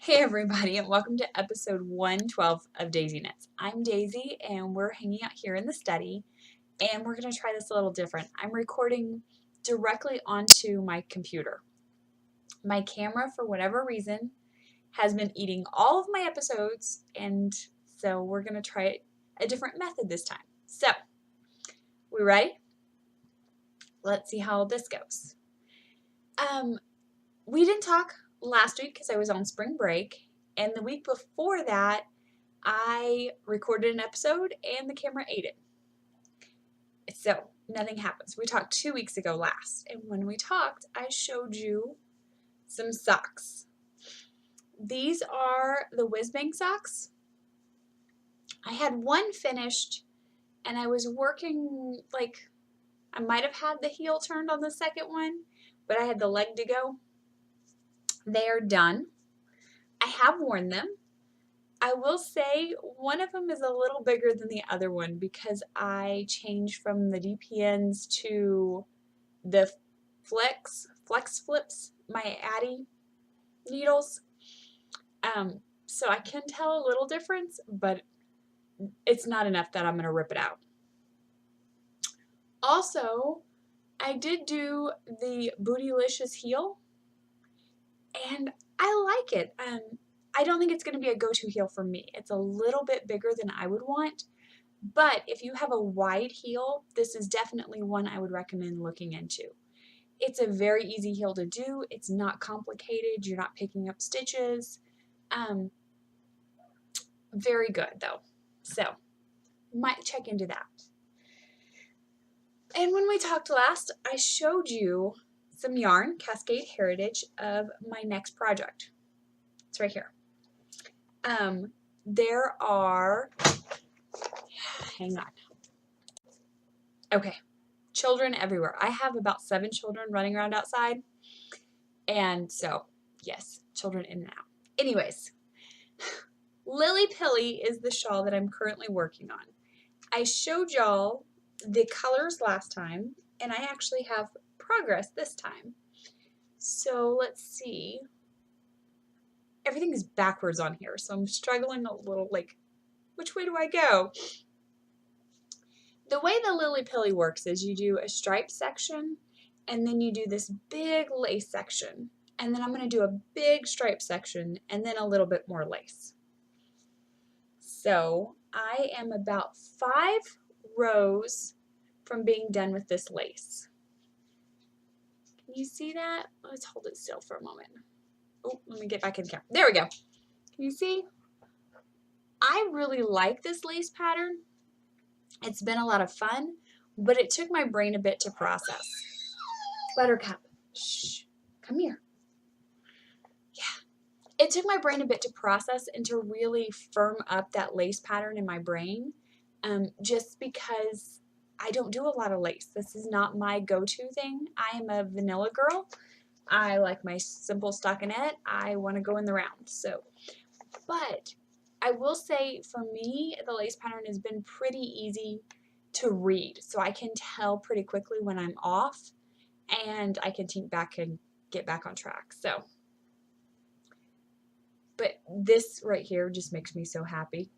Hey everybody, and welcome to episode 112 of Daisy Knits. I'm Daisy and we're hanging out here in the study and we're going to try this a little different. I'm recording directly onto my computer. My camera, for whatever reason, has been eating all of my episodes, and so we're going to try a different method this time. So, we ready? Let's see how this goes. We didn't talk last week because I was on spring break, and the week before that I recorded an episode and the camera ate it. So nothing happens. We talked 2 weeks ago last, and when we talked I showed you some socks. These are the Whiz-Bang socks. I had one finished and I was working, like, I might have had the heel turned on the second one, but I had the leg to go. They are done. I have worn them. I will say one of them is a little bigger than the other one because I changed from the DPNs to the Flex Flips, my Addy needles. So I can tell a little difference, but it's not enough that I'm going to rip it out. Also, I did do the Bootylicious heel, and I like it. I don't think it's going to be a go-to heel for me. It's a little bit bigger than I would want, but if you have a wide heel, this is definitely one I would recommend looking into. It's a very easy heel to do. It's not complicated. You're not picking up stitches. Very good though. So, might check into that. And when we talked last, I showed you some yarn, Cascade Heritage, of my next project. It's right here. There are, hang on. Okay, children everywhere. I have about 7 children running around outside, and so, yes, children in and out. Anyways, Lillypilly is the shawl that I'm currently working on. I showed y'all the colors last time, and I actually have progress this time. So let's see. Everything is backwards on here, so I'm struggling a little, like, which way do I go? The way the Lillypilly works is you do a stripe section, and then you do this big lace section, and then I'm going to do a big stripe section, and then a little bit more lace. So I am about 5 rows from being done with this lace. Can you see that? Let's hold it still for a moment. Oh, let me get back in the camera. There we go. Can you see? I really like this lace pattern. It's been a lot of fun, but it took my brain a bit to process. Buttercup, shh, come here. Yeah. It took my brain a bit to process and to really firm up that lace pattern in my brain, just because I don't do a lot of lace. This is not my go-to thing. I am a vanilla girl. I like my simple stockinette. I want to go in the round. So, but I will say for me, the lace pattern has been pretty easy to read. So I can tell pretty quickly when I'm off, and I can think back and get back on track. So, but this right here just makes me so happy.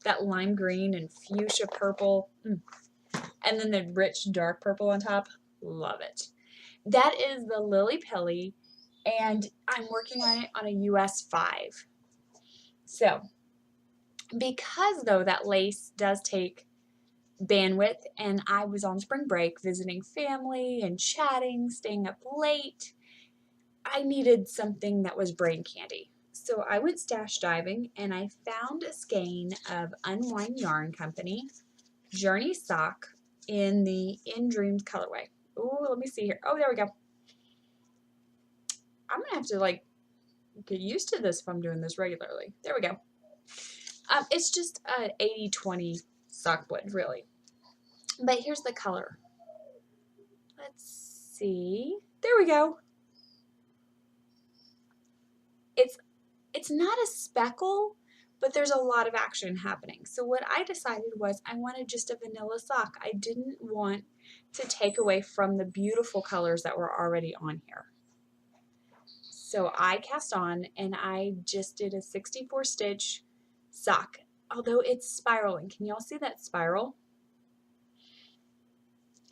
That lime green and fuchsia purple, and then the rich dark purple on top. Love it. That is the Lillypilly, and I'm working on it on a US 5. So, because though that lace does take bandwidth, and I was on spring break visiting family and chatting, staying up late, I needed something that was brain candy. So I went stash diving and I found a skein of Unwind Yarn Company Journey Sock in the In Dreams colorway. Oh, let me see here. Oh, there we go. I'm gonna have to, like, get used to this if I'm doing this regularly. There we go. It's just an 80-20 sock blend, really. But here's the color. Let's see. There we go. It's not a speckle, but there's a lot of action happening. So what I decided was I wanted just a vanilla sock. I didn't want to take away from the beautiful colors that were already on here. So I cast on and I just did a 64 stitch sock, although it's spiraling. Can y'all see that spiral?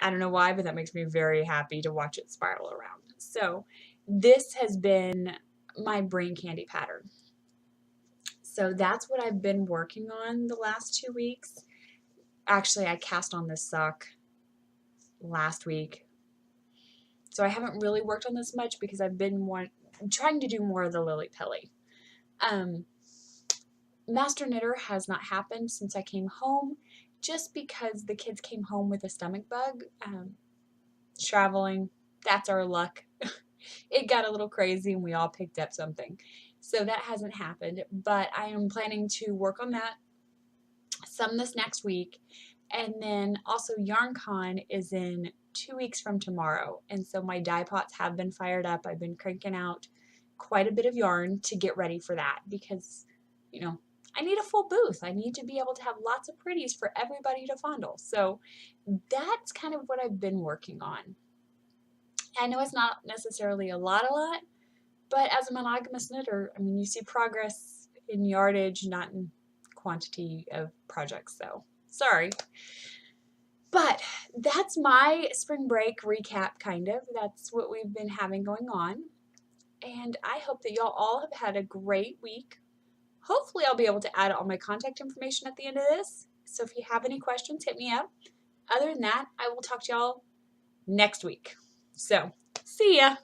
I don't know why, but that makes me very happy to watch it spiral around. So this has been my brain candy pattern. So that's what I've been working on the last 2 weeks. Actually, I cast on this sock last week. So I haven't really worked on this much because I've been trying to do more of the Lillypilly. Master Knitter has not happened since I came home, just because the kids came home with a stomach bug. Traveling, that's our luck. It got a little crazy and we all picked up something. So that hasn't happened, but I am planning to work on that some this next week. And then also YarnCon is in 2 weeks from tomorrow. And so my dye pots have been fired up. I've been cranking out quite a bit of yarn to get ready for that because, you know, I need a full booth. I need to be able to have lots of pretties for everybody to fondle. So that's kind of what I've been working on. I know it's not necessarily a lot, but as a monogamous knitter, I mean, you see progress in yardage, not in quantity of projects, so sorry. But that's my spring break recap, kind of. That's what we've been having going on. And I hope that y'all all have had a great week. Hopefully I'll be able to add all my contact information at the end of this. So if you have any questions, hit me up. Other than that, I will talk to y'all next week. So, see ya.